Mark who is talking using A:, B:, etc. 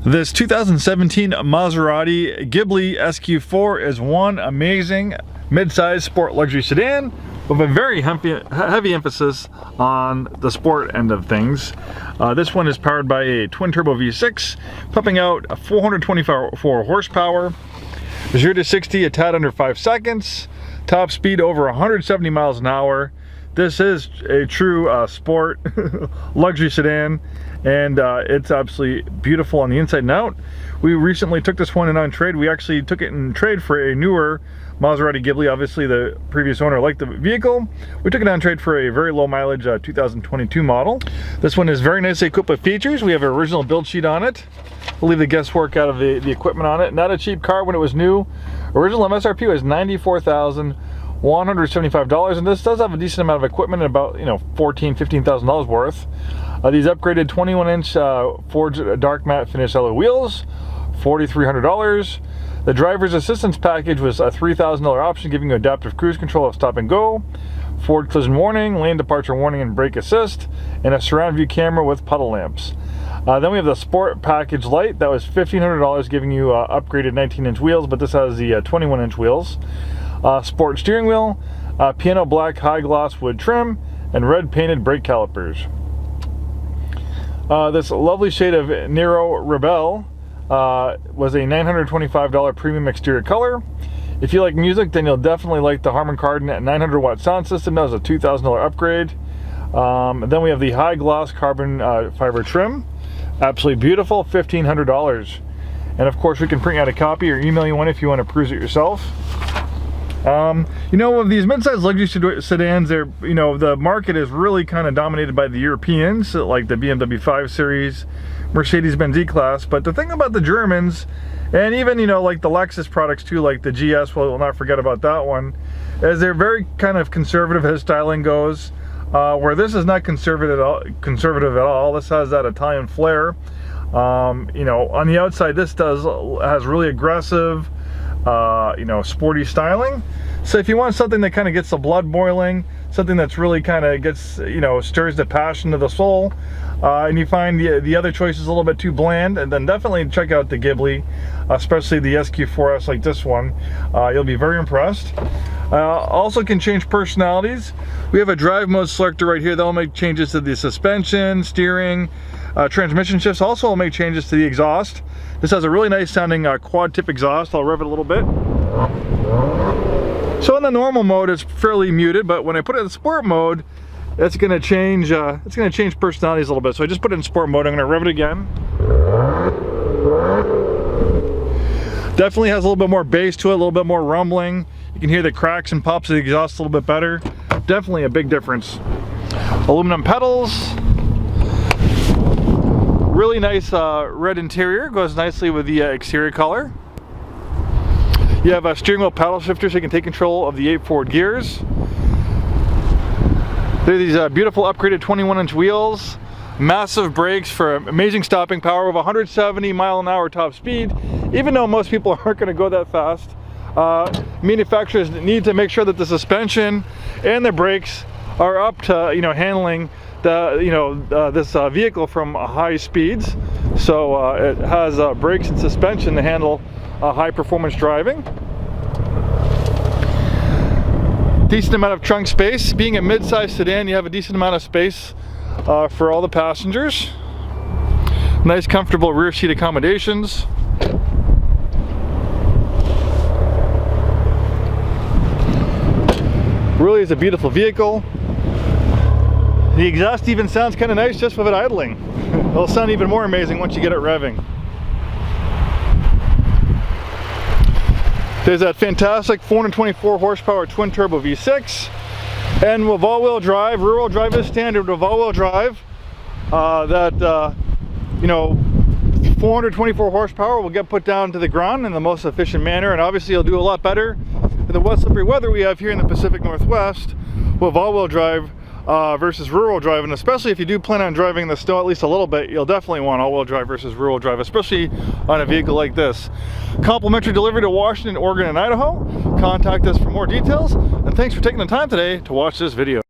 A: This 2017 Maserati Ghibli SQ4 is one amazing mid-size sport luxury sedan with a very heavy emphasis on the sport end of things. This one is powered by a twin-turbo V6, pumping out 424 horsepower, 0 to 60 a tad under 5 seconds, top speed over 170 miles an hour. This is a true sport luxury sedan, and it's absolutely beautiful on the inside and out. We recently took this one in on trade. We actually took it in trade for a newer Maserati Ghibli. Obviously the previous owner liked the vehicle. We took it on trade for a very low mileage 2022 model. This one is very nicely equipped with features. We have an original build sheet on it. We'll leave the guesswork out of the equipment on it. Not a cheap car when it was new. Original MSRP was $94,175, and this does have a decent amount of equipment, about $14,000–15,000 worth. These upgraded 21-inch forged dark matte finish alloy wheels, $4,300. The driver's assistance package was a $3,000 option, giving you adaptive cruise control of stop and go, forward collision warning, lane departure warning and brake assist, and a surround view camera with puddle lamps. Then we have the Sport Package Lite. That was $1,500, giving you upgraded 19-inch wheels, but this has the 21-inch wheels. Sport steering wheel, piano black high gloss wood trim, and red painted brake calipers. This lovely shade of Nero Rebel was a $925 premium exterior color. If you like music, then you'll definitely like the Harman Kardon 900-watt sound system. That was a $2,000 upgrade. Then we have the high gloss carbon fiber trim. Absolutely beautiful, $1,500. And of course, we can print out a copy or email you one if you want to peruse it yourself. With these mid-sized luxury sedans, the market is really kind of dominated by the Europeans, like the BMW 5 Series, Mercedes-Benz E-Class. But the thing about the Germans, and even, like the Lexus products too, like the GS, we'll not forget about that one, is they're very kind of conservative as styling goes, where this is not conservative at all. This has that Italian flair. On the outside, this has really aggressive, sporty styling. So if you want something that kind of gets the blood boiling, something that's really kind of gets, stirs the passion of the soul, and you find the other choices a little bit too bland, and then definitely check out the Ghibli, especially the SQ4S like this one. You'll be very impressed. Also can change personalities. We have a drive mode selector right here that will make changes to the suspension, steering, transmission shifts. Also will make changes to the exhaust. This has a really nice sounding quad tip exhaust. I'll rev it a little bit. So in the normal mode, it's fairly muted, but when I put it in sport mode, it's going to change. It's going to change personalities a little bit. So I just put it in sport mode. I'm going to rev it again. Definitely has a little bit more bass to it, a little bit more rumbling. You can hear the cracks and pops of the exhaust a little bit better. Definitely a big difference. Aluminum pedals. Really nice red interior, goes nicely with the exterior color. You have a steering wheel paddle shifter so you can take control of the 8 forward gears. There are these beautiful upgraded 21-inch wheels, massive brakes for amazing stopping power with 170 mile-an-hour top speed. Even though most people aren't going to go that fast, manufacturers need to make sure that the suspension and the brakes are up to handling this vehicle from high speeds. So it has brakes and suspension to handle high performance driving. Decent amount of trunk space. Being a mid-size sedan, you have a decent amount of space for all the passengers. Nice comfortable rear seat accommodations. Really is a beautiful vehicle. The exhaust even sounds kind of nice just with it idling. It'll sound even more amazing once you get it revving. There's that fantastic 424 horsepower twin turbo V6, and with all-wheel drive, rear-wheel drive is standard with all-wheel drive. 424 horsepower will get put down to the ground in the most efficient manner, and obviously you'll do a lot better in the wet slippery weather we have here in the Pacific Northwest with all-wheel drive versus rear-wheel drive. And especially if you do plan on driving in the snow at least a little bit, you'll definitely want all-wheel drive versus rear-wheel drive, especially on a vehicle like this. Complimentary delivery to Washington, Oregon, and Idaho. Contact us for more details, and thanks for taking the time today to watch this video.